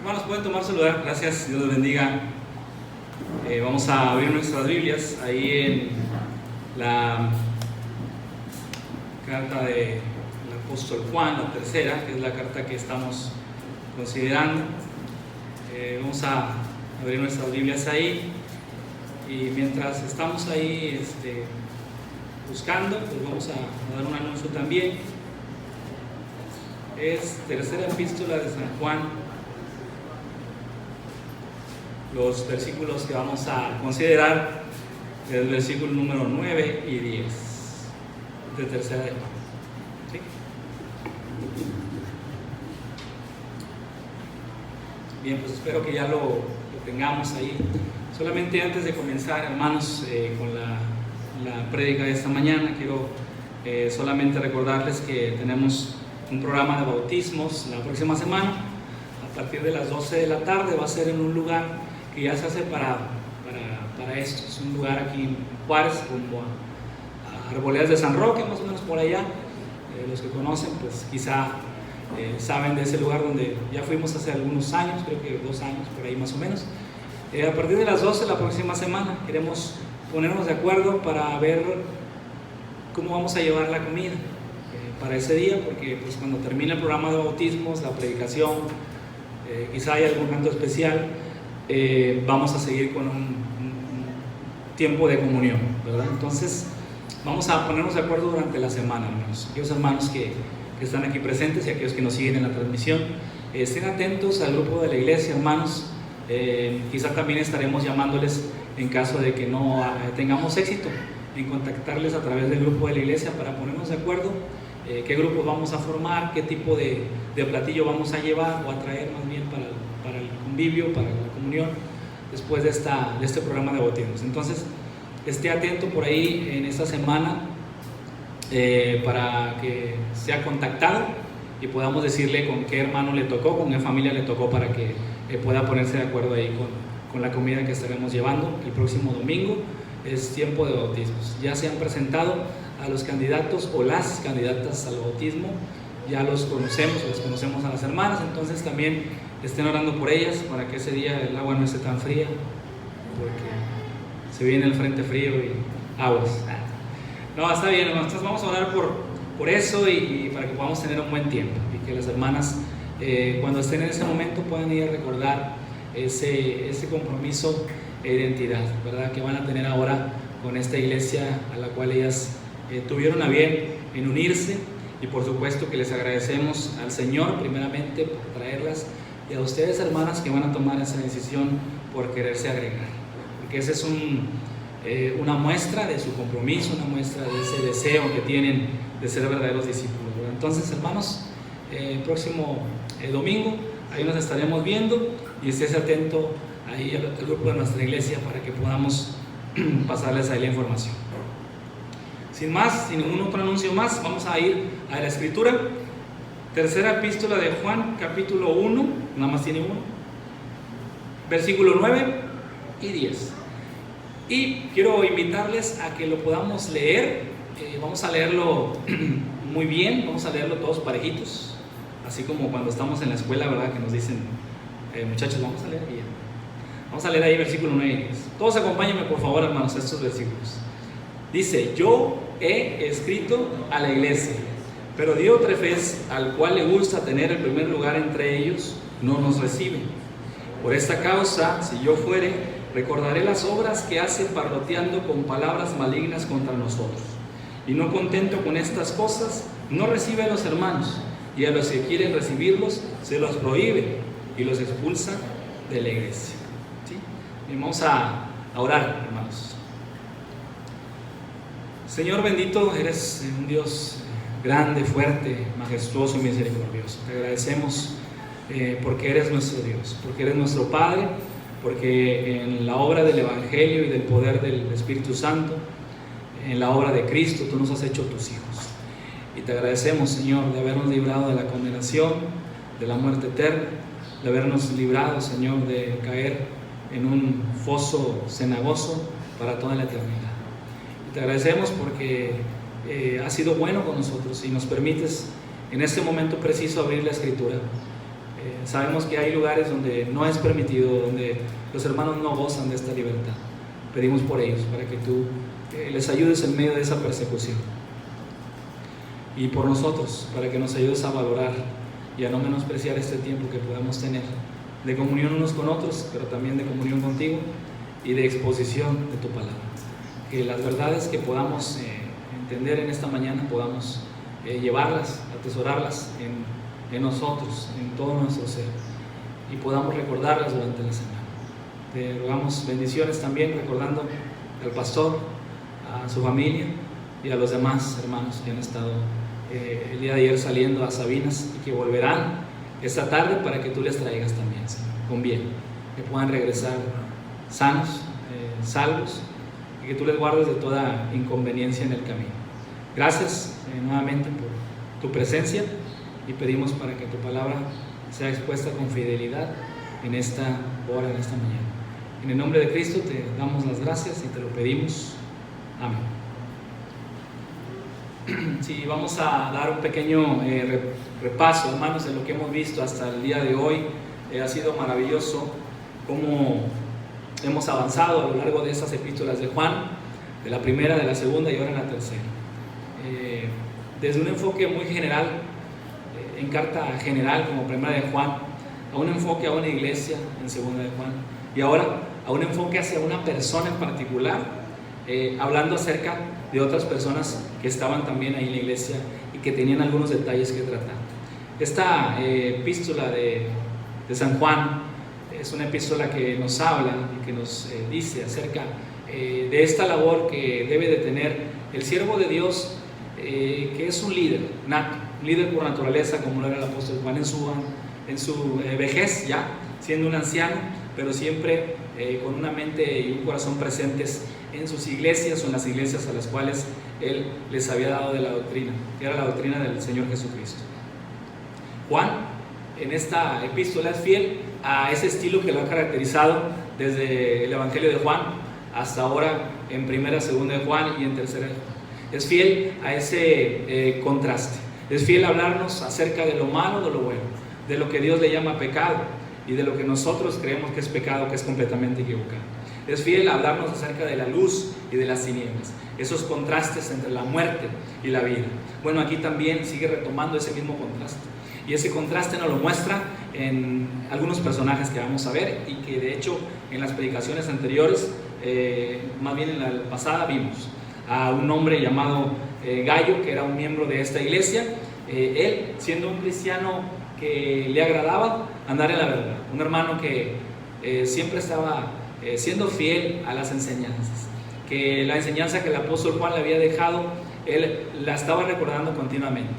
Hermanos, pueden tomar su lugar. Gracias, Dios los bendiga. Vamos a abrir nuestras Biblias ahí en la carta del apóstol Juan, la tercera, que es la carta que estamos considerando. Vamos a abrir nuestras Biblias ahí, y mientras estamos ahí buscando, pues vamos a dar un anuncio también. Es tercera epístola de San Juan. Los versículos que vamos a considerar es el versículo número 9 y 10 de tercera de Juan. ¿Sí? Bien, pues espero que ya lo tengamos ahí. Solamente antes de comenzar, hermanos, con la prédica de esta mañana, quiero solamente recordarles que tenemos un programa de bautismos la próxima semana. A partir de las 12 de la tarde va a ser en un lugar que ya se hace para esto. Es un lugar aquí en Juárez, rumbo a Arboledas de San Roque, más o menos por allá. Los que conocen, pues quizá saben de ese lugar donde ya fuimos hace algunos años, creo que 2 años, por ahí más o menos. A partir de las 12 la próxima semana queremos ponernos de acuerdo para ver cómo vamos a llevar la comida para ese día, porque pues cuando termine el programa de bautismos, la predicación, quizá hay algún canto especial, vamos a seguir con un tiempo de comunión, ¿verdad? Entonces vamos a ponernos de acuerdo durante la semana, hermanos. Aquellos hermanos que están aquí presentes y aquellos que nos siguen en la transmisión, estén atentos al grupo de la iglesia, hermanos. Quizá también estaremos llamándoles en caso de que no tengamos éxito en contactarles a través del grupo de la iglesia para ponernos de acuerdo qué grupos vamos a formar, qué tipo de platillo vamos a llevar o a traer más bien para el convivio, para la comunión después de este programa de bautismos. Entonces esté atento por ahí en esta semana para que sea contactado y podamos decirle con qué hermano le tocó, con qué familia le tocó, para que pueda ponerse de acuerdo ahí con la comida que estaremos llevando el próximo domingo. Es tiempo de bautismos. Ya se han presentado a los candidatos o las candidatas al bautismo, ya los conocemos a las hermanas, entonces también estén orando por ellas para que ese día el agua no esté tan fría, porque se viene el frente frío y aguas. No, está bien, entonces vamos a orar por eso y para que podamos tener un buen tiempo y que las hermanas cuando estén en ese momento puedan ir a recordar ese compromiso e identidad, ¿verdad?, que van a tener ahora con esta iglesia a la cual ellas tuvieron a bien en unirse, y por supuesto que les agradecemos al Señor primeramente por traerlas, y a ustedes, hermanas, que van a tomar esa decisión por quererse agregar, porque esa es una muestra de su compromiso, una muestra de ese deseo que tienen de ser verdaderos discípulos, ¿verdad? Entonces, hermanos, el próximo domingo ahí nos estaremos viendo, y estés atento ahí al grupo de nuestra iglesia para que podamos pasarles ahí la información. Sin más, sin ningún otro anuncio más, vamos a ir a la escritura. Tercera epístola de Juan, capítulo 1, nada más tiene uno, versículo 9 y 10. Y quiero invitarles a que lo podamos leer. Vamos a leerlo muy bien, vamos a leerlo todos parejitos, así como cuando estamos en la escuela, ¿verdad?, que nos dicen, muchachos, vamos a leer bien. Vamos a leer ahí versículo 9 y 10. Todos acompáñenme, por favor, hermanos, a estos versículos. Dice: yo he escrito a la iglesia, pero Diótrefes, al cual le gusta tener el primer lugar entre ellos, no nos recibe. Por esta causa, si yo fuere, recordaré las obras que hace parloteando con palabras malignas contra nosotros. Y no contento con estas cosas, no recibe a los hermanos, y a los que quieren recibirlos, se los prohíbe y los expulsa de la iglesia. ¿Sí? Bien, vamos a orar, hermanos. Señor bendito, eres un Dios grande, fuerte, majestuoso y misericordioso. Te agradecemos porque eres nuestro Dios, porque eres nuestro Padre, porque en la obra del Evangelio y del poder del Espíritu Santo, en la obra de Cristo, tú nos has hecho tus hijos. Y te agradecemos, Señor, de habernos librado de la condenación, de la muerte eterna, de habernos librado, Señor, de caer en un foso cenagoso para toda la eternidad. Te agradecemos porque has sido bueno con nosotros y nos permites en este momento preciso abrir la Escritura Sabemos que hay lugares donde no es permitido, donde los hermanos no gozan de esta libertad. Pedimos por ellos, para que tú les ayudes en medio de esa persecución. Y por nosotros, para que nos ayudes a valorar y a no menospreciar este tiempo que podamos tener de comunión unos con otros, pero también de comunión contigo y de exposición de tu palabra. Que las verdades que podamos entender en esta mañana podamos llevarlas, atesorarlas en nosotros, en todo nuestro ser, y podamos recordarlas durante la semana. Te rogamos bendiciones también, recordando al pastor, a su familia y a los demás hermanos que han estado el día de ayer saliendo a Sabinas y que volverán esta tarde, para que tú les traigas también, Señor, con bien, que puedan regresar sanos, salvos, y que tú les guardes de toda inconveniencia en el camino. Gracias nuevamente por tu presencia, y pedimos para que tu palabra sea expuesta con fidelidad en esta hora, en esta mañana. En el nombre de Cristo te damos las gracias y te lo pedimos. Amén. Sí, vamos a dar un pequeño repaso, hermanos, de lo que hemos visto hasta el día de hoy. Ha sido maravilloso cómo hemos avanzado a lo largo de estas epístolas de Juan, de la primera, de la segunda y ahora en la tercera. Desde un enfoque muy general, en carta general como primera de Juan, a un enfoque a una iglesia en segunda de Juan, y ahora a un enfoque hacia una persona en particular, hablando acerca de otras personas que estaban también ahí en la iglesia y que tenían algunos detalles que tratar. Esta epístola de San Juan es una epístola que nos habla y que nos dice acerca de esta labor que debe de tener el siervo de Dios, que es un líder nato, un líder por naturaleza, como lo era el apóstol Juan en su vejez, ya siendo un anciano, pero siempre con una mente y un corazón presentes en sus iglesias o en las iglesias a las cuales él les había dado de la doctrina, que era la doctrina del Señor Jesucristo. Juan en esta epístola es fiel a ese estilo que lo ha caracterizado desde el Evangelio de Juan hasta ahora en primera, segunda de Juan y en tercera de Juan. Es fiel a ese contraste, es fiel a hablarnos acerca de lo malo, de lo bueno, de lo que Dios le llama pecado y de lo que nosotros creemos que es pecado, que es completamente equivocado. Es fiel a hablarnos acerca de la luz y de las tinieblas, esos contrastes entre la muerte y la vida. Bueno, aquí también sigue retomando ese mismo contraste, y ese contraste nos lo muestra en algunos personajes que vamos a ver y que de hecho en las predicaciones anteriores, más bien en la pasada, vimos a un hombre llamado Gallo, que era un miembro de esta iglesia. Él, siendo un cristiano que le agradaba andar en la verdad, un hermano que siempre estaba siendo fiel a las enseñanzas, que la enseñanza que el apóstol Juan le había dejado, él la estaba recordando continuamente,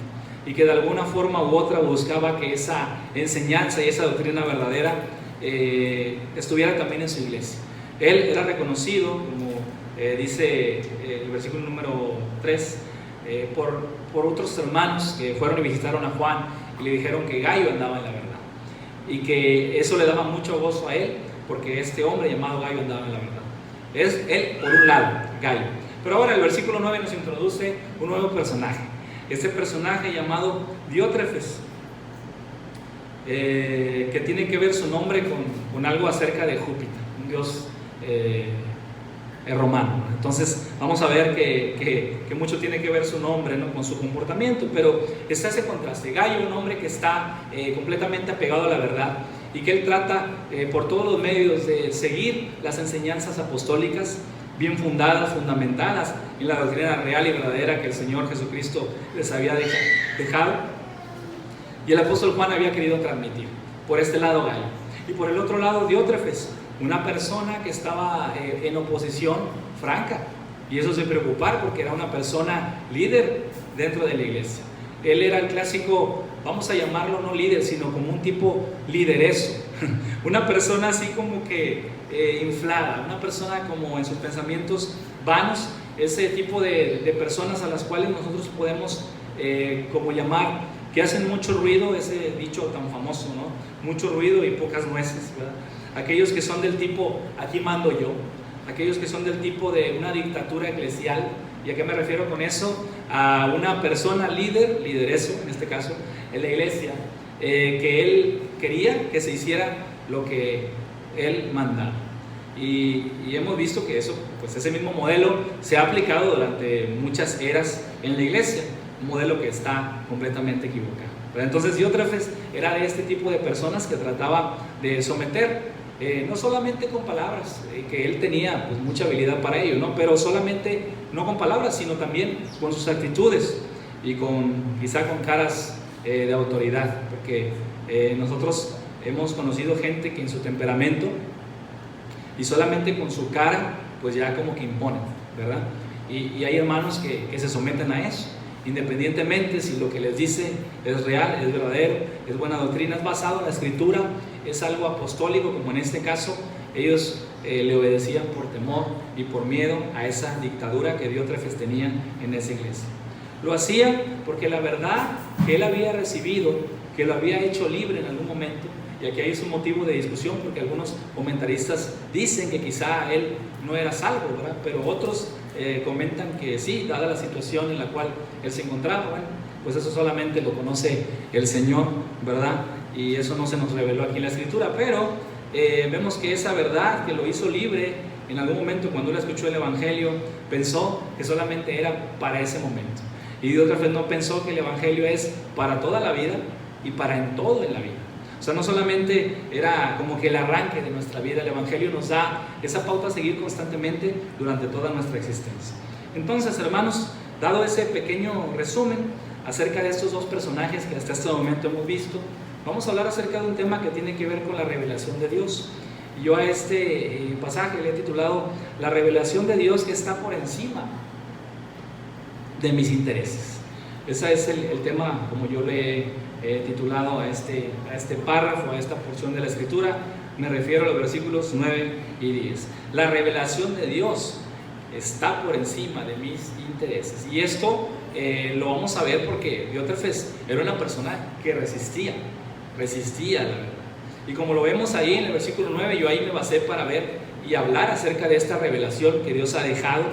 y que de alguna forma u otra buscaba que esa enseñanza y esa doctrina verdadera estuviera también en su iglesia. Él era reconocido, como dice el versículo número 3, por otros hermanos que fueron y visitaron a Juan y le dijeron que Gallo andaba en la verdad, y que eso le daba mucho gozo a él, porque este hombre llamado Gallo andaba en la verdad. Es él por un lado, Gallo. Pero ahora el versículo 9 nos introduce un nuevo personaje, este personaje llamado Diótrefes, que tiene que ver su nombre con algo acerca de Júpiter, un dios romano. Entonces vamos a ver que mucho tiene que ver su nombre, ¿no?, con su comportamiento, pero está ese contraste. Gallo, un hombre que está completamente apegado a la verdad, y que él trata por todos los medios de seguir las enseñanzas apostólicas bien fundadas, fundamentadas en la doctrina real y verdadera que el Señor Jesucristo les había dejado, y el apóstol Juan había querido transmitir. Por este lado Gallo, y por el otro lado Diótrefes, una persona que estaba en oposición franca, y eso se preocupar porque era una persona líder dentro de la iglesia. Él era el clásico, vamos a llamarlo no líder, sino como un tipo lidereso, una persona así como que inflada, una persona como en sus pensamientos vanos, ese tipo de personas a las cuales nosotros podemos como llamar, que hacen mucho ruido, ese dicho tan famoso, ¿no? Mucho ruido y pocas nueces, ¿verdad? Aquellos que son del tipo, aquí mando yo, aquellos que son del tipo de una dictadura eclesial. ¿Y a qué me refiero con eso? A una persona líder, lidereso en este caso, en la iglesia, que quería que se hiciera lo que él mandaba. Y hemos visto que eso, pues ese mismo modelo se ha aplicado durante muchas eras en la iglesia, un modelo que está completamente equivocado. Pero entonces Diótrefes era de este tipo de personas que trataba de someter, no solamente con palabras, que él tenía pues mucha habilidad para ello, ¿no? Pero solamente no con palabras, sino también con sus actitudes y quizá con caras de autoridad, porque nosotros hemos conocido gente que en su temperamento y solamente con su cara pues ya como que imponen, ¿verdad? Y hay hermanos que se someten a eso, independientemente si lo que les dice es real, es verdadero, es buena doctrina, es basado en la escritura, es algo apostólico, como en este caso ellos le obedecían por temor y por miedo a esa dictadura que Diótrefes tenía en esa iglesia. Lo hacía porque la verdad que él había recibido, que lo había hecho libre en algún momento, y aquí hay un motivo de discusión porque algunos comentaristas dicen que quizá él no era salvo, ¿verdad? Pero otros comentan que sí, dada la situación en la cual él se encontraba. Bueno, pues eso solamente lo conoce el Señor, ¿verdad? Y eso no se nos reveló aquí en la Escritura, pero vemos que esa verdad que lo hizo libre, en algún momento cuando él escuchó el Evangelio, pensó que solamente era para ese momento. Y de otra vez no pensó que el Evangelio es para toda la vida y para en todo en la vida. O sea, no solamente era como que el arranque de nuestra vida, el Evangelio nos da esa pauta a seguir constantemente durante toda nuestra existencia. Entonces, hermanos, dado ese pequeño resumen acerca de estos dos personajes que hasta este momento hemos visto, vamos a hablar acerca de un tema que tiene que ver con la revelación de Dios. Y yo a este pasaje le he titulado La revelación de Dios que está por encima de mis intereses. Ese es el tema, como yo le he titulado a este párrafo, a esta porción de la Escritura. Me refiero a los versículos 9 y 10. La revelación de Dios está por encima de mis intereses. Y esto lo vamos a ver porque Diótrefes era una persona que resistía la verdad. Y como lo vemos ahí en el versículo 9, yo ahí me basé para ver y hablar acerca de esta revelación que Dios ha dejado.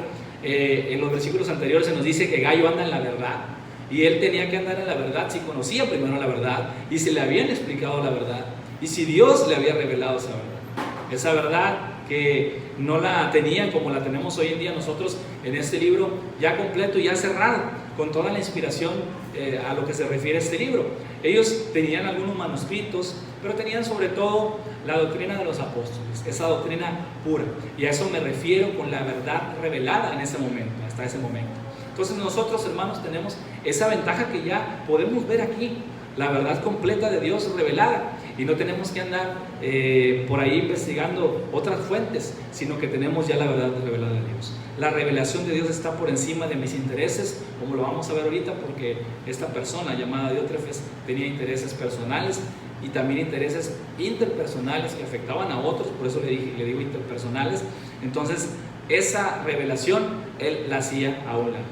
En los versículos anteriores se nos dice que Gallo anda en la verdad, y él tenía que andar en la verdad si conocía primero la verdad y si le habían explicado la verdad y si Dios le había revelado esa verdad que no la tenían como la tenemos hoy en día nosotros en este libro ya completo y ya cerrado con toda la inspiración a lo que se refiere a este libro. Ellos tenían algunos manuscritos, pero tenían sobre todo la doctrina de los apóstoles, esa doctrina pura, y a eso me refiero con la verdad revelada en ese momento, hasta ese momento. Entonces nosotros, hermanos, tenemos esa ventaja que ya podemos ver aquí, la verdad completa de Dios revelada, y no tenemos que andar por ahí investigando otras fuentes, sino que tenemos ya la verdad revelada de Dios. La revelación de Dios está por encima de mis intereses, como lo vamos a ver ahorita, porque esta persona llamada Diótrefes tenía intereses personales y también intereses interpersonales que afectaban a otros, por eso le digo interpersonales. Entonces esa revelación él la hacía a un lado.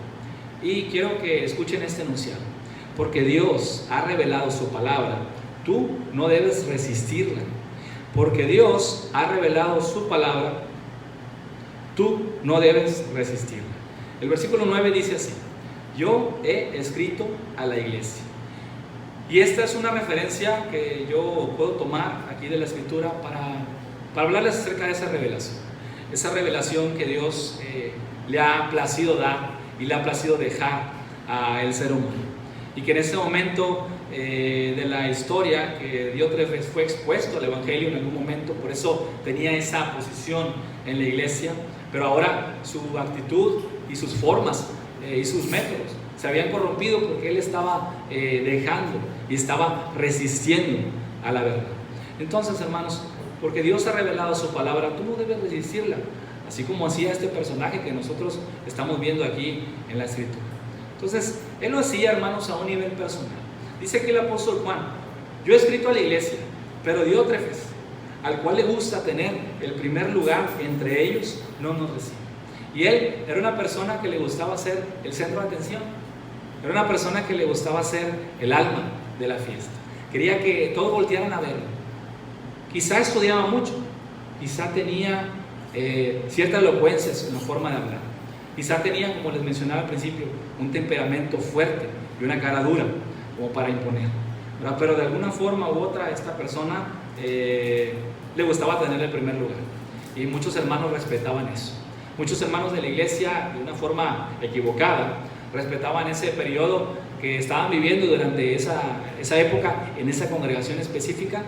Y quiero que escuchen este enunciado: porque Dios ha revelado su palabra, tú no debes resistirla. Porque Dios ha revelado su palabra, tú no debes resistirla. El versículo 9 dice así: yo he escrito a la iglesia. Y esta es una referencia que yo puedo tomar aquí de la Escritura para hablarles acerca de esa revelación que Dios le ha placido dar y le ha placido dejar al ser humano. Y que en ese momento de la historia que Diótrefes fue expuesto al Evangelio en algún momento, por eso tenía esa posición en la iglesia, pero ahora su actitud y sus formas y sus métodos se habían corrompido porque él estaba dejando y estaba resistiendo a la verdad. Entonces, hermanos, porque Dios ha revelado su palabra, tú no debes resistirla, así como hacía este personaje que nosotros estamos viendo aquí en la Escritura. Entonces, él lo hacía, hermanos, a un nivel personal. Dice aquí el apóstol Juan: yo he escrito a la iglesia, pero Diótrefes, al cual le gusta tener el primer lugar entre ellos, no nos recibe. Y él era una persona que le gustaba ser el centro de atención, era una persona que le gustaba ser el alma de la fiesta, quería que todos voltearan a verlo. Quizá estudiaba mucho, quizá tenía cierta elocuencia en la forma de hablar, quizá tenía, como les mencionaba al principio, un temperamento fuerte y una cara dura como para imponer. ¿verdad? Pero de alguna forma u otra esta persona le gustaba tener el primer lugar, y muchos hermanos respetaban eso. Muchos hermanos de la iglesia, de una forma equivocada, respetaban ese periodo que estaban viviendo durante esa época, en esa congregación específica,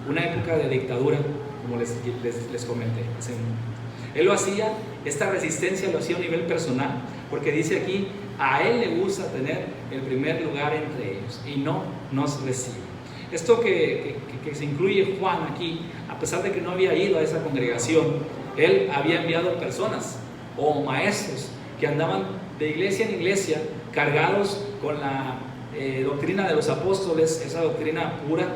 una época de dictadura, como les comenté hace un momento. Él lo hacía, esta resistencia lo hacía a un nivel personal, porque dice aquí, a él le gusta tener el primer lugar entre ellos y no nos recibe. Esto que se incluye Juan aquí, a pesar de que no había ido a esa congregación, él había enviado personas o maestros que andaban de iglesia en iglesia cargados con la doctrina de los apóstoles, esa doctrina pura,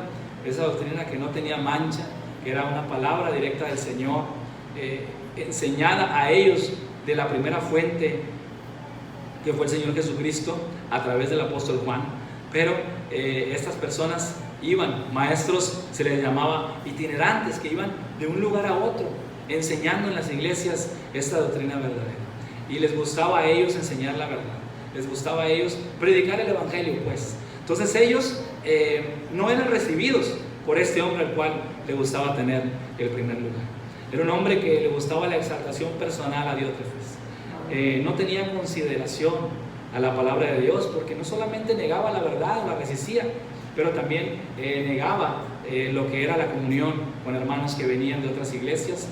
esa doctrina que no tenía mancha, que era una palabra directa del Señor, enseñada a ellos de la primera fuente, que fue el Señor Jesucristo, a través del apóstol Juan. Pero estas personas iban, maestros se les llamaba itinerantes, que iban de un lugar a otro, enseñando en las iglesias esta doctrina verdadera. Y les gustaba a ellos enseñar la verdad, les gustaba a ellos predicar el evangelio, pues. Entonces ellos no eran recibidos por este hombre al cual le gustaba tener el primer lugar. Era un hombre que le gustaba la exaltación personal a Diótrefes. No tenía consideración a la palabra de Dios, porque no solamente negaba la verdad, la resistía, pero también negaba lo que era la comunión con hermanos que venían de otras iglesias.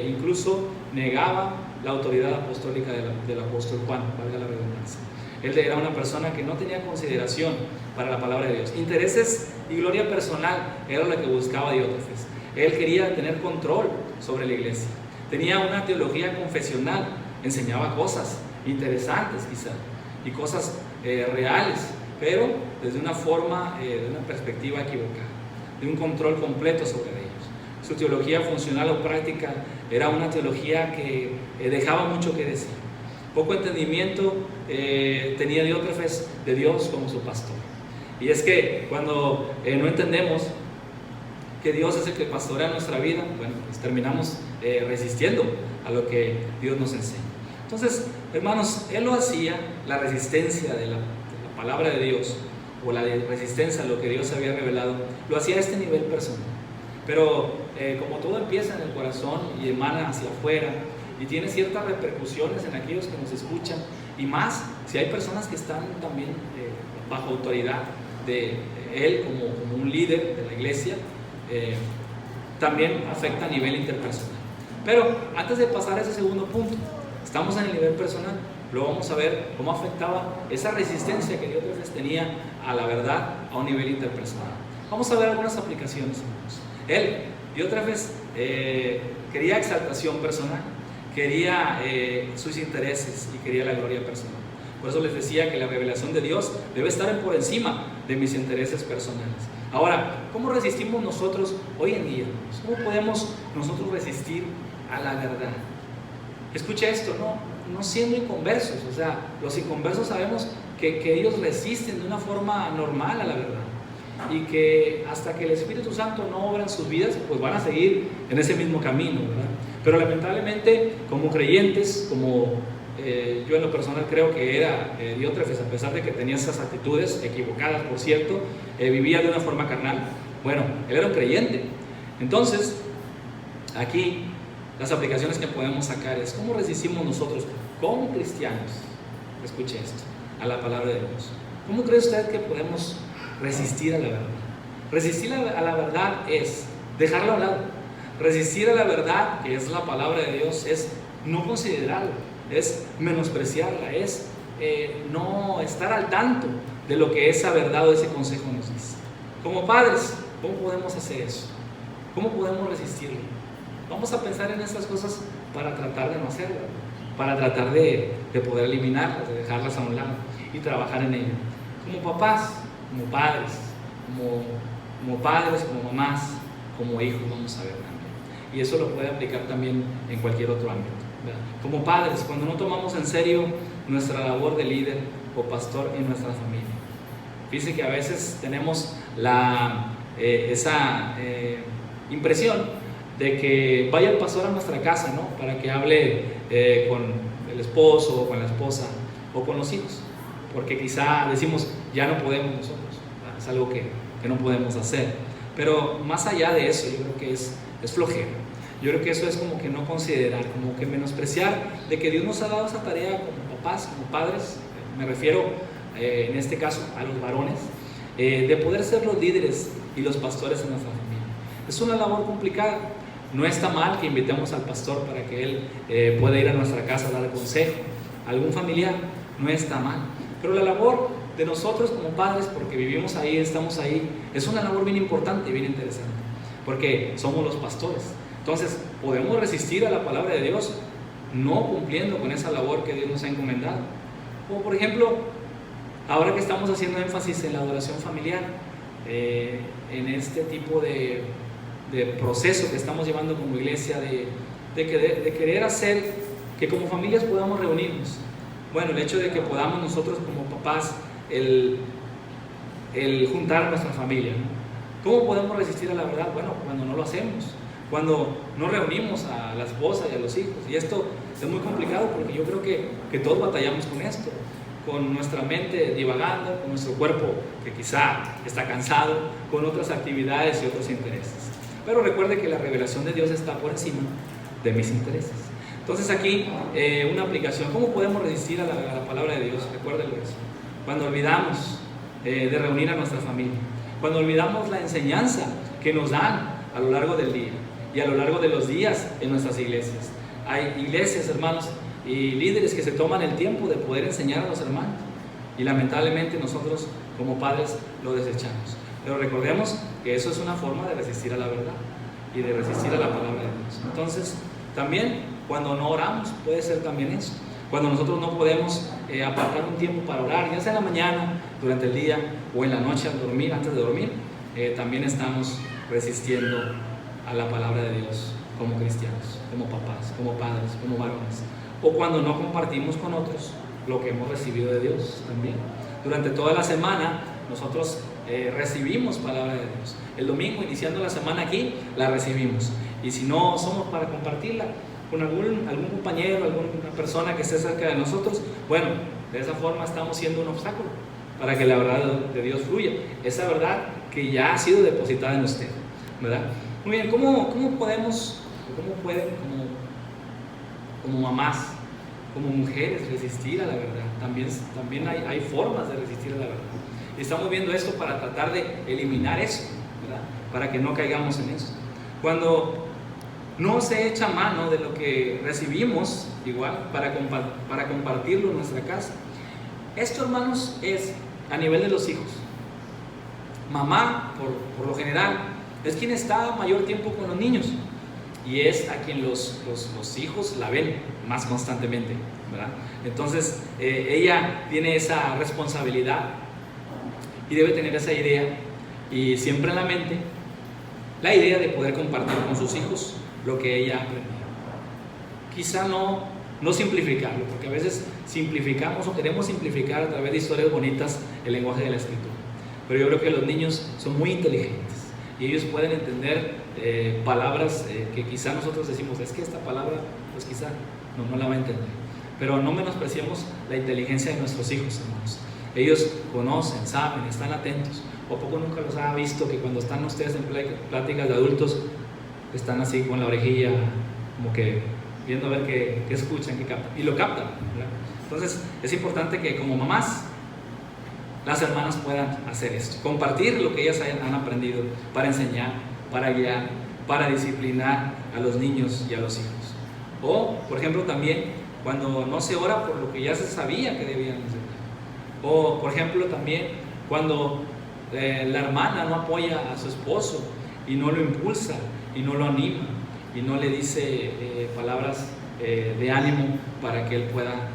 Incluso negaba la autoridad apostólica del apóstol Juan, valga la redundancia. Él era una persona que no tenía consideración para la palabra de Dios. Intereses y gloria personal era lo que buscaba Diótrefes. Él quería tener control sobre la iglesia. Tenía una teología confesional, enseñaba cosas interesantes quizá, y cosas reales, pero desde una forma, de una perspectiva equivocada, de un control completo sobre ellos. Su teología funcional o práctica era una teología que dejaba mucho que decir. Poco entendimiento tenía Diótrefes de Dios como su pastor. Y es que cuando no entendemos que Dios es el que pastorea nuestra vida, bueno, pues terminamos resistiendo a lo que Dios nos enseña. Entonces, hermanos, él lo hacía, la resistencia de la palabra de Dios, o la resistencia a lo que Dios había revelado, lo hacía a este nivel personal. Pero como todo empieza en el corazón y emana hacia afuera, y tiene ciertas repercusiones en aquellos que nos escuchan, y más si hay personas que están también bajo autoridad de él como un líder de la iglesia, también afecta a nivel interpersonal. Pero antes de pasar a ese segundo punto, estamos en el nivel personal. Luego vamos a ver cómo afectaba esa resistencia que Diótrefes tenía a la verdad a un nivel interpersonal. Vamos a ver algunas aplicaciones, hermanos. Diótrefes, quería exaltación personal, quería sus intereses y quería la gloria personal. Por eso les decía que la revelación de Dios debe estar por encima de mis intereses personales. Ahora, ¿cómo resistimos nosotros hoy en día? ¿Cómo podemos nosotros resistir a la verdad? Escucha esto, no siendo inconversos. O sea, los inconversos sabemos que ellos resisten de una forma normal a la verdad, y que hasta que el Espíritu Santo no obra en sus vidas, pues van a seguir en ese mismo camino, ¿verdad? Pero lamentablemente, como creyentes, como yo en lo personal creo que era Diótrefes, a pesar de que tenía esas actitudes equivocadas, por cierto, vivía de una forma carnal. Bueno, él era un creyente. Entonces, aquí las aplicaciones que podemos sacar es cómo resistimos nosotros como cristianos, escuche esto, a la palabra de Dios. ¿Cómo cree usted que podemos resistir a la verdad? Resistir a la verdad es dejarla a un lado. Resistir a la verdad, que es la palabra de Dios, es no considerarla, es menospreciarla, es no estar al tanto de lo que esa verdad o ese consejo nos dice. Como padres, ¿cómo podemos hacer eso? ¿Cómo podemos resistirlo? Vamos a pensar en estas cosas para tratar de no hacerlas, para tratar de poder eliminarlas, de dejarlas a un lado y trabajar en ello. Como papás, como padres, como mamás, como hijos, vamos a ver también. Y eso lo puede aplicar también en cualquier otro ámbito, ¿verdad? Como padres, cuando no tomamos en serio nuestra labor de líder o pastor en nuestra familia. Fíjense que a veces tenemos esa impresión de que vaya el pastor a nuestra casa, ¿no? Para que hable con el esposo o con la esposa o con los hijos, porque quizá decimos, ya no podemos nosotros, ¿verdad? es algo que no podemos hacer. Pero más allá de eso, yo creo que es flojera. Yo creo que eso es como que no considerar, como que menospreciar de que Dios nos ha dado esa tarea como papás, como padres. Me refiero en este caso a los varones, de poder ser los líderes y los pastores en nuestra familia. Es una labor complicada. No está mal que invitemos al pastor para que él pueda ir a nuestra casa a dar consejo a algún familiar, no está mal. Pero la labor de nosotros como padres, porque vivimos ahí, estamos ahí, es una labor bien importante y bien interesante, porque somos los pastores. Entonces, podemos resistir a la palabra de Dios no cumpliendo con esa labor que Dios nos ha encomendado. O por ejemplo, ahora que estamos haciendo énfasis en la adoración familiar, en este tipo de proceso que estamos llevando como iglesia, de querer hacer que como familias podamos reunirnos. Bueno, el hecho de que podamos nosotros como papás el juntar a nuestra familia, ¿no? ¿Cómo podemos resistir a la verdad? Bueno, cuando no lo hacemos, cuando no reunimos a la esposa y a los hijos. Y esto es muy complicado porque yo creo que todos batallamos con esto, con nuestra mente divagando, con nuestro cuerpo que quizá está cansado, con otras actividades y otros intereses. Pero recuerde que la revelación de Dios está por encima de mis intereses. Entonces aquí una aplicación, ¿cómo podemos resistir a la palabra de Dios? Recuérdelo eso. Cuando olvidamos de reunir a nuestra familia, cuando olvidamos la enseñanza que nos dan a lo largo del día y a lo largo de los días en nuestras iglesias. Hay iglesias, hermanos, y líderes que se toman el tiempo de poder enseñar a los hermanos, y lamentablemente nosotros como padres lo desechamos. Pero recordemos que eso es una forma de resistir a la verdad y de resistir a la palabra de Dios. Entonces, también cuando no oramos puede ser también eso. Cuando nosotros no podemos apartar un tiempo para orar, ya sea en la mañana, durante el día o en la noche al dormir, antes de dormir, también estamos resistiendo a la palabra de Dios como cristianos, como papás, como padres, como varones. O cuando no compartimos con otros lo que hemos recibido de Dios también. Durante toda la semana nosotros recibimos palabra de Dios. El domingo, iniciando la semana aquí, la recibimos. Y si no somos para compartirla con algún compañero, alguna persona que esté cerca de nosotros, bueno, de esa forma estamos siendo un obstáculo para que la verdad de Dios fluya. Esa verdad que ya ha sido depositada en usted, ¿verdad? Muy bien, ¿cómo podemos, cómo pueden como mamás, como mujeres resistir a la verdad? También hay formas de resistir a la verdad. Y estamos viendo esto para tratar de eliminar eso, ¿verdad? Para que no caigamos en eso. Cuando no se echa mano de lo que recibimos, igual, para compartirlo en nuestra casa. Esto, hermanos, es a nivel de los hijos. Mamá, por lo general, es quien está mayor tiempo con los niños y es a quien los hijos la ven más constantemente, ¿verdad? Entonces, ella tiene esa responsabilidad y debe tener esa idea y siempre en la mente la idea de poder compartir con sus hijos lo que ella ha aprendido. Quizá no simplificarlo, porque a veces simplificamos o queremos simplificar a través de historias bonitas el lenguaje de la Escritura. Pero yo creo que los niños son muy inteligentes y ellos pueden entender palabras que quizá nosotros decimos, es que esta palabra, pues quizá no la va a entender. Pero no menospreciemos la inteligencia de nuestros hijos, hermanos. Ellos conocen, saben, están atentos. ¿O poco nunca los ha visto que cuando están ustedes en pláticas de adultos están así con la orejilla, como que viendo a ver qué escuchan, qué captan? Y lo captan, ¿verdad? Entonces es importante que como mamás las hermanas puedan hacer esto, compartir lo que ellas han aprendido para enseñar, para guiar, para disciplinar a los niños y a los hijos. O, por ejemplo, también cuando no se ora por lo que ya se sabía que debían enseñar. O, por ejemplo, también cuando la hermana no apoya a su esposo y no lo impulsa y no lo anima y no le dice palabras de ánimo para que él pueda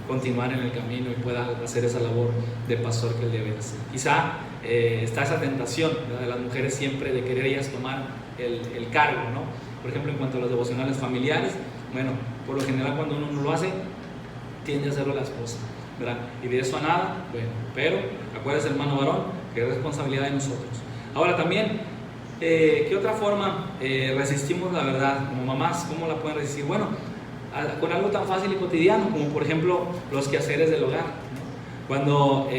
continuar en el camino y pueda hacer esa labor de pastor que él debe hacer. Quizá está esa tentación, ¿verdad?, de las mujeres siempre de querer ellas tomar el cargo, ¿no? Por ejemplo, en cuanto a los devocionales familiares, bueno, por lo general cuando uno no lo hace, tiende a hacerlo la esposa, ¿verdad? Y de eso a nada, bueno, pero acuérdese, hermano varón, que es responsabilidad de nosotros. Ahora también, ¿qué otra forma resistimos la verdad? Como mamás, ¿cómo la pueden resistir? Bueno, con algo tan fácil y cotidiano como por ejemplo los quehaceres del hogar, ¿no? Cuando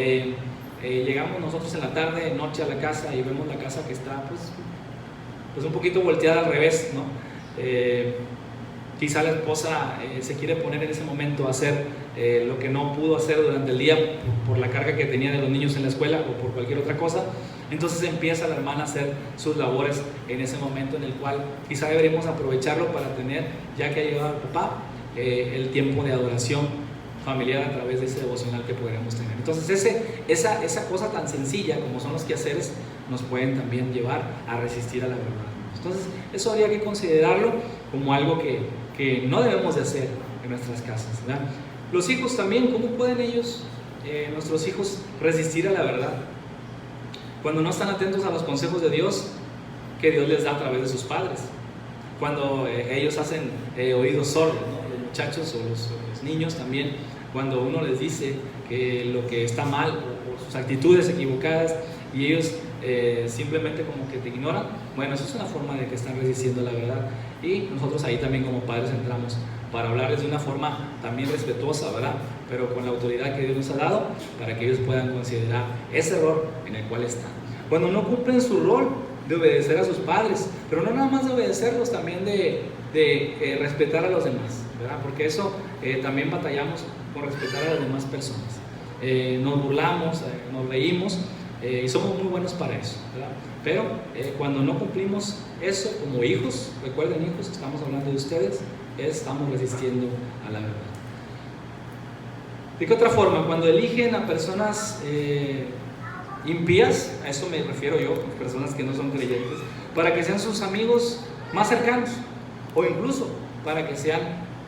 llegamos nosotros en la tarde, noche a la casa y vemos la casa que está pues un poquito volteada al revés, ¿no? Quizá la esposa se quiere poner en ese momento a hacer lo que no pudo hacer durante el día por la carga que tenía de los niños en la escuela o por cualquier otra cosa. Entonces empieza la hermana a hacer sus labores en ese momento en el cual quizá deberíamos aprovecharlo para tener, ya que ha llegado el papá, el tiempo de adoración familiar a través de ese devocional que podríamos tener. Entonces esa cosa tan sencilla como son los quehaceres nos pueden también llevar a resistir a la verdad. Entonces eso habría que considerarlo como algo que no debemos de hacer en nuestras casas, ¿verdad? Los hijos también, ¿cómo pueden ellos, nuestros hijos, resistir a la verdad? Cuando no están atentos a los consejos de Dios que Dios les da a través de sus padres. Cuando ellos hacen oídos sordos, ¿no? Los muchachos o los niños también, cuando uno les dice que lo que está mal o sus actitudes equivocadas y ellos simplemente como que te ignoran, bueno, eso es una forma de que están resistiendo la verdad. Y nosotros ahí también como padres entramos para hablarles de una forma también respetuosa, ¿verdad? Pero con la autoridad que Dios nos ha dado para que ellos puedan considerar ese error en el cual están. Cuando no cumplen su rol de obedecer a sus padres, pero no nada más de obedecerlos, también de respetar a los demás, ¿verdad? Porque eso también batallamos con respetar a las demás personas. Nos burlamos, nos reímos y somos muy buenos para eso, ¿verdad? Pero cuando no cumplimos eso como hijos, recuerden hijos, estamos hablando de ustedes, estamos resistiendo a la verdad. ¿De qué otra forma? Cuando eligen a personas impías, a eso me refiero yo, personas que no son creyentes, para que sean sus amigos más cercanos, o incluso para que sean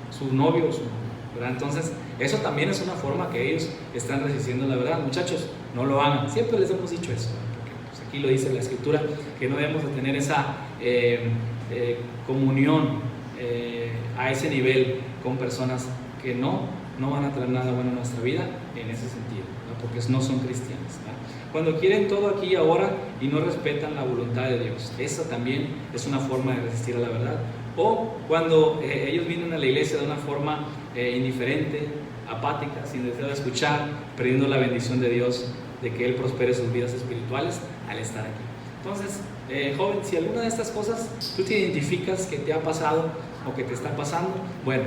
su novio o su novia, ¿verdad? Entonces, eso también es una forma que ellos están resistiendo la verdad. Muchachos, no lo hagan. Siempre les hemos dicho eso, porque pues, aquí lo dice la Escritura, que no debemos de tener esa comunión a ese nivel con personas que no van a traer nada bueno a nuestra vida en ese sentido, ¿no? Porque no son cristianos, ¿no? Cuando quieren todo aquí y ahora y no respetan la voluntad de Dios, esa también es una forma de resistir a la verdad. O cuando ellos vienen a la iglesia de una forma indiferente, apática, sin deseo de escuchar, perdiendo la bendición de Dios, de que Él prospere sus vidas espirituales al estar aquí. Entonces, joven, si alguna de estas cosas tú te identificas que te ha pasado o que te está pasando, bueno,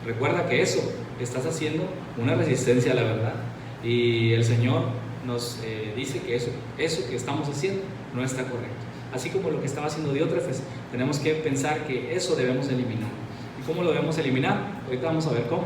recuerda que eso estás haciendo una resistencia a la verdad, y el Señor nos dice que eso que estamos haciendo no está correcto. Así como lo que estaba haciendo Diótrefes, tenemos que pensar que eso debemos eliminar. ¿Y cómo lo debemos eliminar? Ahorita vamos a ver cómo.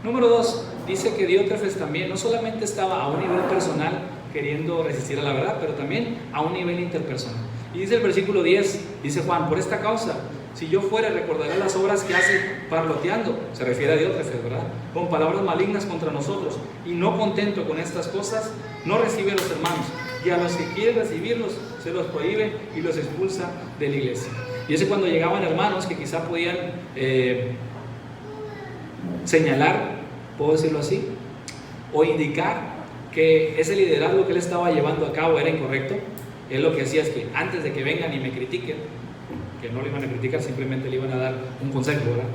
Número 2, dice que Diótrefes también no solamente estaba a un nivel personal queriendo resistir a la verdad, pero también a un nivel interpersonal. Y dice el versículo 10, dice Juan, por esta causa, si yo fuera, recordaré las obras que hace parloteando, se refiere a Diótrefes, ¿verdad? Con palabras malignas contra nosotros, y no contento con estas cosas, no recibe a los hermanos, y a los que quieren recibirlos, se los prohíbe y los expulsa de la iglesia. Y ese cuando llegaban hermanos que quizá podían señalar, puedo decirlo así, o indicar que ese liderazgo que él estaba llevando a cabo era incorrecto, él lo que hacía es que antes de que vengan y me critiquen, que no le iban a criticar, simplemente le iban a dar un consejo, ¿verdad?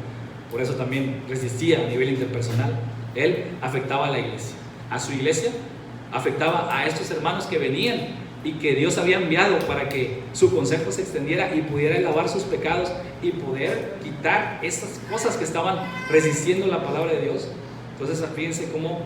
Por eso también resistía a nivel interpersonal. Él afectaba a la iglesia, a su iglesia, afectaba a estos hermanos que venían y que Dios había enviado para que su consejo se extendiera y pudiera lavar sus pecados y poder quitar esas cosas que estaban resistiendo la palabra de Dios. Entonces fíjense cómo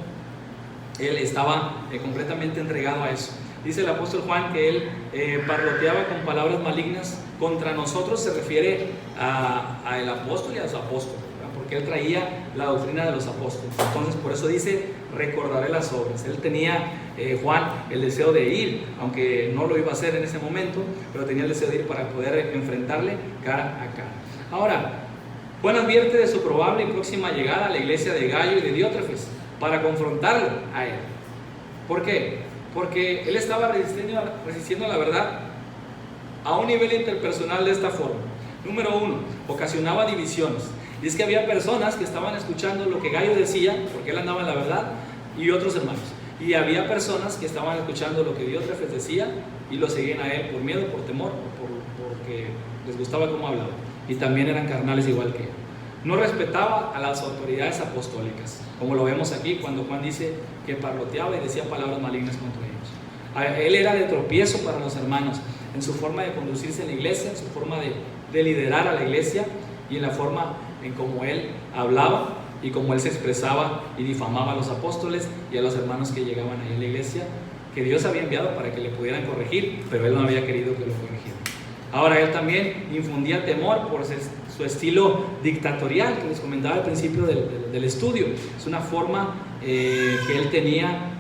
él estaba completamente entregado a eso. Dice el apóstol Juan que él parloteaba con palabras malignas contra nosotros, se refiere a el apóstol y a su apóstol, ¿verdad? Porque él traía la doctrina de los apóstoles. Entonces por eso dice, recordaré las obras. Él tenía, Juan, el deseo de ir, aunque no lo iba a hacer en ese momento, pero tenía el deseo de ir para poder enfrentarle cara a cara. Ahora, Juan advierte de su probable y próxima llegada a la iglesia de Gayo y de Diótrefes para confrontarlo a él. ¿Por qué? Porque él estaba resistiendo a la verdad a un nivel interpersonal de esta forma. Número 1, ocasionaba divisiones. Y es que había personas que estaban escuchando lo que Gayo decía, porque él andaba en la verdad, y otros hermanos. Y había personas que estaban escuchando lo que Diótrefes decía y lo seguían a él por miedo, por temor, porque les gustaba cómo hablaba. Y también eran carnales igual que él. No respetaba a las autoridades apostólicas, como lo vemos aquí cuando Juan dice que parloteaba y decía palabras malignas contra ellos. Él era de tropiezo para los hermanos en su forma de conducirse en la iglesia, en su forma de liderar a la iglesia y en la forma en cómo él hablaba y cómo él se expresaba y difamaba a los apóstoles y a los hermanos que llegaban ahí en la iglesia, que Dios había enviado para que le pudieran corregir, pero él no había querido que lo corrigieran. Ahora, él también infundía temor por su estilo dictatorial que les comentaba al principio del estudio. Es una forma que él tenía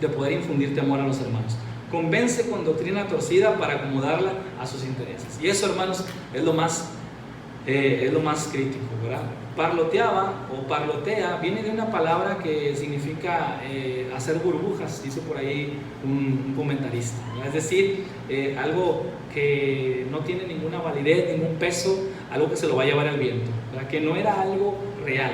de poder infundir temor a los hermanos. Convence con doctrina torcida para acomodarla a sus intereses. Y eso, hermanos, es lo más crítico, ¿verdad? Parloteaba o parlotea viene de una palabra que significa hacer burbujas, dice por ahí un comentarista, ¿verdad? Es decir, algo que no tiene ninguna validez, ningún peso, algo que se lo va a llevar al viento, ¿verdad? Que no era algo real,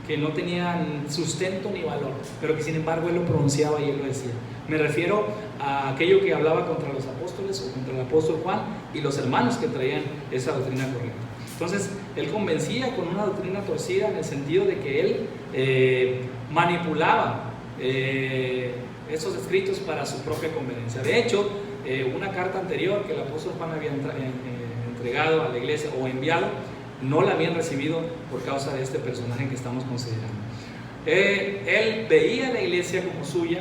que no tenía sustento ni valor, pero que sin embargo él lo pronunciaba y él lo decía. Me refiero a aquello que hablaba contra los apóstoles o contra el apóstol Juan y los hermanos que traían esa doctrina correcta. Entonces, él convencía con una doctrina torcida en el sentido de que él manipulaba esos escritos para su propia conveniencia. De hecho, una carta anterior que el apóstol Juan había entregado a la iglesia o enviado, no la habían recibido por causa de este personaje que estamos considerando. Él veía a la iglesia como suya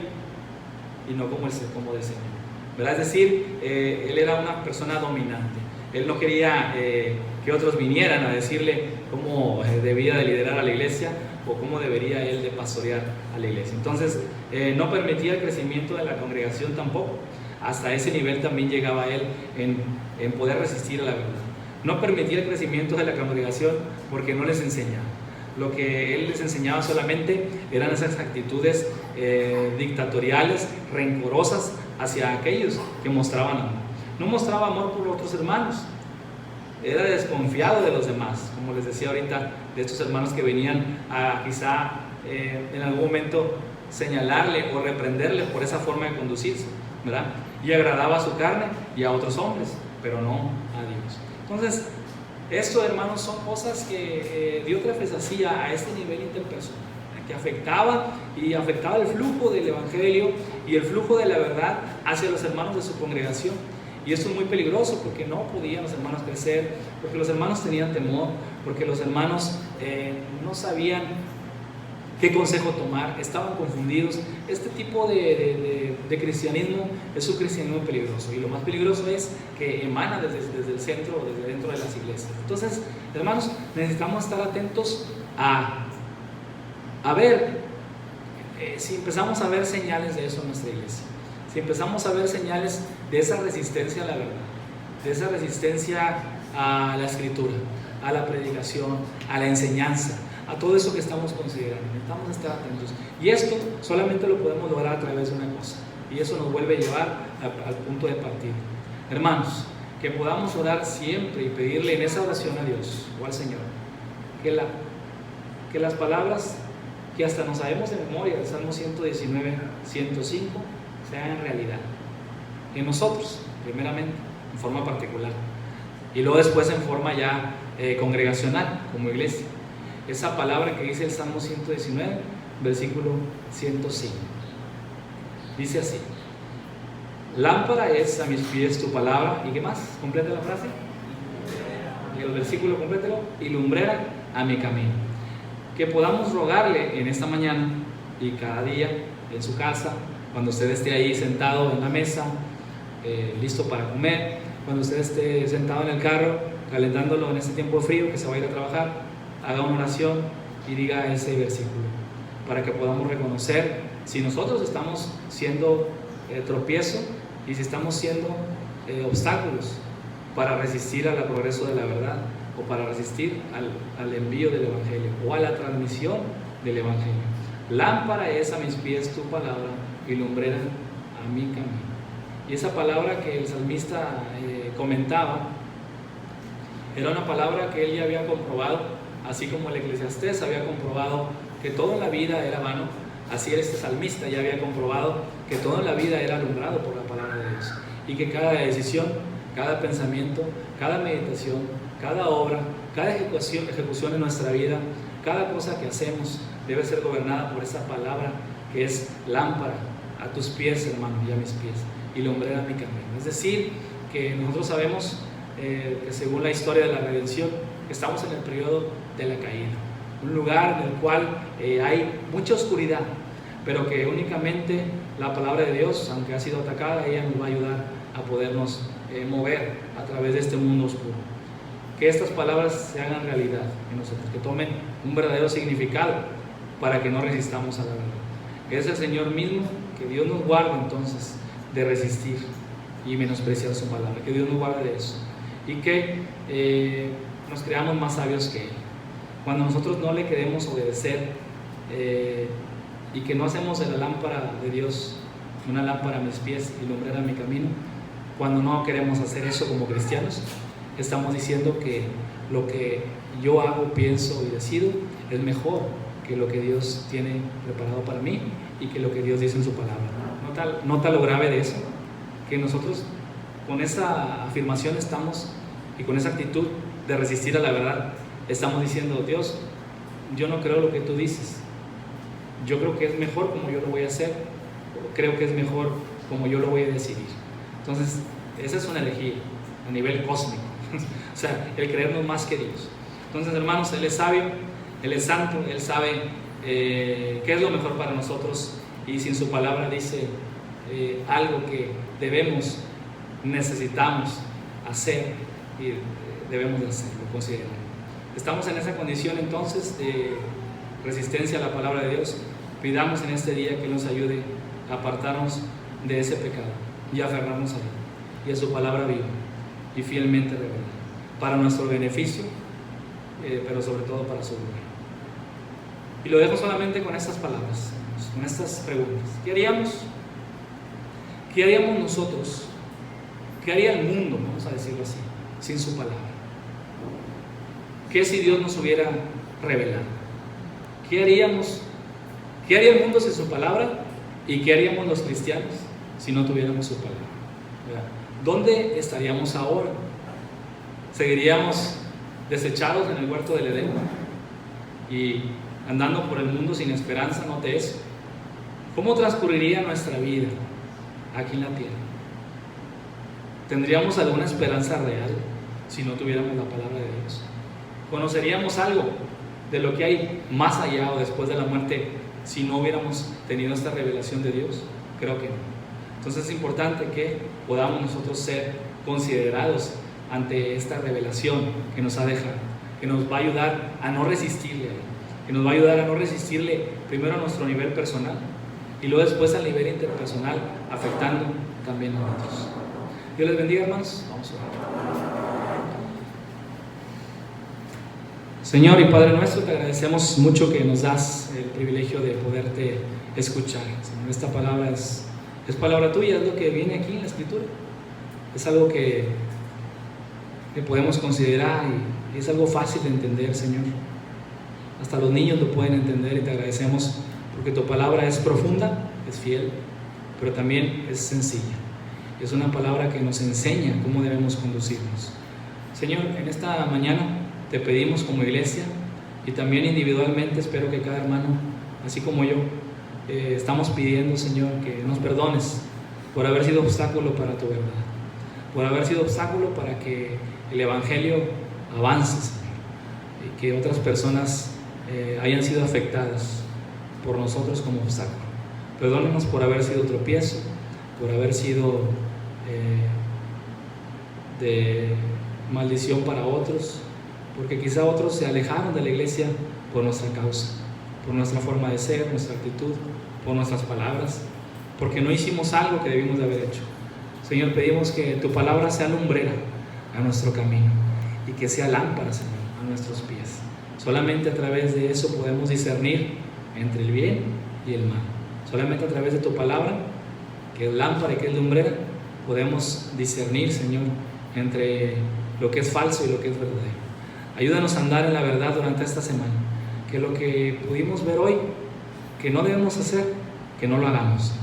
y no como del Señor, ¿verdad? Es decir, él era una persona dominante. Él no quería que otros vinieran a decirle cómo debía de liderar a la iglesia o cómo debería él de pastorear a la iglesia. Entonces, no permitía el crecimiento de la congregación tampoco. Hasta ese nivel también llegaba él en poder resistir a la verdad. No permitía el crecimiento de la congregación porque no les enseñaba. Lo que él les enseñaba solamente eran esas actitudes dictatoriales, rencorosas hacia aquellos que mostraban amor. No mostraba amor por otros hermanos, era desconfiado de los demás, como les decía ahorita, de estos hermanos que venían a quizá en algún momento señalarle o reprenderle por esa forma de conducirse, ¿verdad? Y agradaba a su carne y a otros hombres, pero no a Dios. Entonces, esto, hermanos, son cosas que Diótrefes hacía a este nivel interpersonal, que afectaba el flujo del evangelio y el flujo de la verdad hacia los hermanos de su congregación. Y esto es muy peligroso porque no podían los hermanos crecer, porque los hermanos tenían temor, porque los hermanos no sabían qué consejo tomar, estaban confundidos. Este tipo de cristianismo es un cristianismo peligroso, y lo más peligroso es que emana desde el centro, desde dentro de las iglesias. Entonces, hermanos, necesitamos estar atentos a ver si empezamos a ver señales de eso en nuestra iglesia. Si empezamos a ver señales de esa resistencia a la verdad, de esa resistencia a la escritura, a la predicación, a la enseñanza, a todo eso que estamos considerando, necesitamos estar atentos. Y esto solamente lo podemos lograr a través de una cosa, y eso nos vuelve a llevar al punto de partida. Hermanos, que podamos orar siempre y pedirle en esa oración a Dios o al Señor que las palabras que hasta nos sabemos de memoria, el Salmo 119, 105, sean realidad en nosotros, primeramente, en forma particular, y luego después en forma ya congregacional, como iglesia. Esa palabra que dice el Salmo 119, versículo 105, dice así: lámpara es a mis pies tu palabra, ¿y qué más? Completa la frase, y el versículo complételo, y lumbrera a mi camino. Que podamos rogarle en esta mañana y cada día en su casa, cuando usted esté ahí sentado en la mesa, listo para comer, cuando usted esté sentado en el carro, calentándolo en este tiempo de frío que se va a ir a trabajar, haga una oración y diga ese versículo, para que podamos reconocer si nosotros estamos siendo tropiezo y si estamos siendo obstáculos para resistir al progreso de la verdad, o para resistir al envío del evangelio o a la transmisión del evangelio. Lámpara es a mis pies tu palabra y lumbrera a mi camino. Y esa palabra que el salmista comentaba era una palabra que él ya había comprobado, así como el Eclesiastés había comprobado que todo en la vida era vano. Así este salmista ya había comprobado que todo en la vida era alumbrado por la palabra de Dios, y que cada decisión, cada pensamiento, cada meditación, cada obra, cada ejecución en nuestra vida, cada cosa que hacemos debe ser gobernada por esa palabra que es lámpara a tus pies, hermano, y a mis pies, y lumbrera mi camino. Es decir, que nosotros sabemos que según la historia de la redención, estamos en el periodo de la caída, un lugar en el cual hay mucha oscuridad, pero que únicamente la palabra de Dios, aunque ha sido atacada, ella nos va a ayudar a podernos mover a través de este mundo oscuro. Que estas palabras se hagan realidad en nosotros, que tomen un verdadero significado para que no resistamos a la verdad. Que es el Señor mismo, que Dios nos guarde entonces de resistir y menospreciar su palabra, que Dios nos guarde de eso, y que nos creamos más sabios que Él. Cuando nosotros no le queremos obedecer y que no hacemos de la lámpara de Dios una lámpara a mis pies y lumbrera a mi camino, cuando no queremos hacer eso como cristianos, estamos diciendo que lo que yo hago, pienso y decido es mejor que lo que Dios tiene preparado para mí y que lo que Dios dice en su palabra. ¿Nota lo grave de eso? Que nosotros con esa afirmación estamos, y con esa actitud de resistir a la verdad, estamos diciendo: Dios, yo no creo lo que tú dices, yo creo que es mejor como yo lo voy a hacer, o creo que es mejor como yo lo voy a decidir. Entonces, esa es una herejía a nivel cósmico. O sea, el creernos más que Dios. Entonces, hermanos, Él es sabio, Él es santo, Él sabe qué es lo mejor para nosotros, y si en su palabra dice algo que debemos, necesitamos hacer, y debemos de hacerlo, considerar. Estamos en esa condición entonces de resistencia a la palabra de Dios. Pidamos en este día que nos ayude a apartarnos de ese pecado y aferrarnos a Él y a su palabra viva y fielmente revelada, para nuestro beneficio, pero sobre todo para su gloria. Y lo dejo solamente con estas palabras, con estas preguntas. ¿Qué haríamos? ¿Qué haríamos nosotros? ¿Qué haría el mundo, vamos a decirlo así, sin su palabra? ¿Qué si Dios nos hubiera revelado? ¿Qué haríamos? ¿Qué haría el mundo sin su palabra? ¿Y qué haríamos los cristianos si no tuviéramos su palabra? ¿Verdad? ¿Dónde estaríamos ahora? ¿Seguiríamos desechados en el huerto del Edén y andando por el mundo sin esperanza? Note eso. ¿Cómo transcurriría nuestra vida aquí en la tierra? ¿Tendríamos alguna esperanza real si no tuviéramos la palabra de Dios? ¿Conoceríamos algo de lo que hay más allá o después de la muerte si no hubiéramos tenido esta revelación de Dios? Creo que no. Entonces es importante que podamos nosotros ser considerados ante esta revelación que nos ha dejado, que nos va a ayudar a no resistirle a Él, que nos va a ayudar a no resistirle primero a nuestro nivel personal y luego después al nivel interpersonal, afectando también a otros. Dios les bendiga, hermanos. Vamos a orar. Señor y Padre nuestro, te agradecemos mucho que nos das el privilegio de poderte escuchar. Señor, esta palabra es palabra tuya, es lo que viene aquí en la Escritura. Es algo que podemos considerar y es algo fácil de entender, Señor. Hasta los niños lo pueden entender y te agradecemos porque tu palabra es profunda, es fiel, pero también es sencilla. Es una palabra que nos enseña cómo debemos conducirnos. Señor, en esta mañana te pedimos como iglesia y también individualmente, espero que cada hermano, así como yo, estamos pidiendo, Señor, que nos perdones por haber sido obstáculo para tu verdad, por haber sido obstáculo para que el Evangelio avance, Señor, y que otras personas hayan sido afectadas por nosotros como obstáculo. Perdónanos por haber sido tropiezo, por haber sido de maldición para otros, porque quizá otros se alejaron de la iglesia por nuestra causa, por nuestra forma de ser, nuestra actitud, por nuestras palabras, porque no hicimos algo que debimos de haber hecho. Señor, pedimos que tu palabra sea lumbrera a nuestro camino y que sea lámpara, Señor, a nuestros pies. Solamente a través de eso podemos discernir entre el bien y el mal. Solamente a través de tu palabra, que es lámpara y que es lumbrera, podemos discernir, Señor, entre lo que es falso y lo que es verdadero. Ayúdanos a andar en la verdad durante esta semana, que lo que pudimos ver hoy, que no debemos hacer, que no lo hagamos, Señor.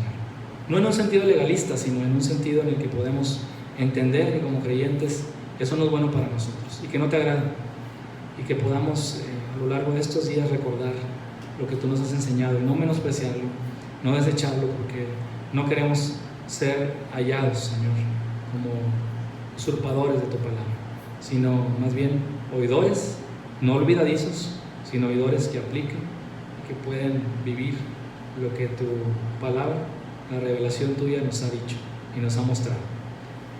No en un sentido legalista, sino en un sentido en el que podemos entender que como creyentes eso no es bueno para nosotros y que no te agrada, y que podamos a lo largo de estos días recordar lo que tú nos has enseñado y no menospreciarlo, no desecharlo, porque No queremos ser hallados, Señor, como usurpadores de tu palabra, sino más bien oidores, no olvidadizos, sino oidores que apliquen, que pueden vivir lo que tu palabra, la revelación tuya nos ha dicho y nos ha mostrado.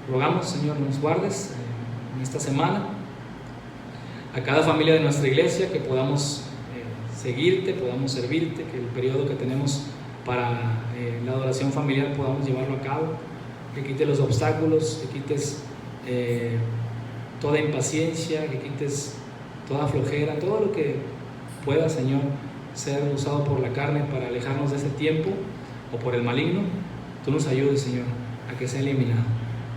Rogamos, Señor, nos guardes en esta semana a cada familia de nuestra iglesia, que podamos seguirte, podamos servirte, que el periodo que tenemos para la adoración familiar podamos llevarlo a cabo, que quites los obstáculos, que quites toda impaciencia, que quites toda flojera, todo lo que pueda, Señor, ser usado por la carne para alejarnos de ese tiempo o por el maligno. Tú nos ayudes, Señor, a que sea eliminado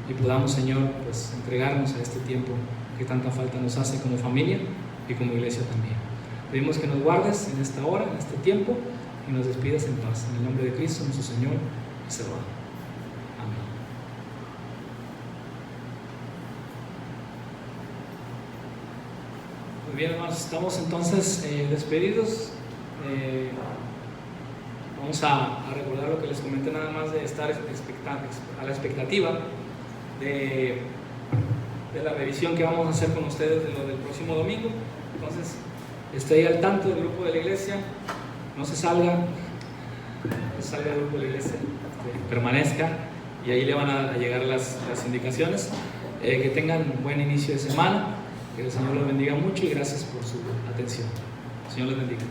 y podamos, Señor, pues entregarnos a este tiempo que tanta falta nos hace como familia y como iglesia también. Pedimos que nos guardes en esta hora, en este tiempo, y nos despidas en paz. En el nombre de Cristo, nuestro Señor y Salvador. Amén. Muy bien, hermanos, estamos entonces despedidos. Vamos a recordar lo que les comenté, nada más de estar a la expectativa de la revisión que vamos a hacer con ustedes de lo del próximo domingo. Entonces, esté ahí al tanto del grupo de la iglesia, no se salga del grupo de la iglesia, permanezca, y ahí le van a llegar las indicaciones. Que tengan un buen inicio de semana, que el Señor los bendiga mucho y gracias por su atención. El Señor los bendiga.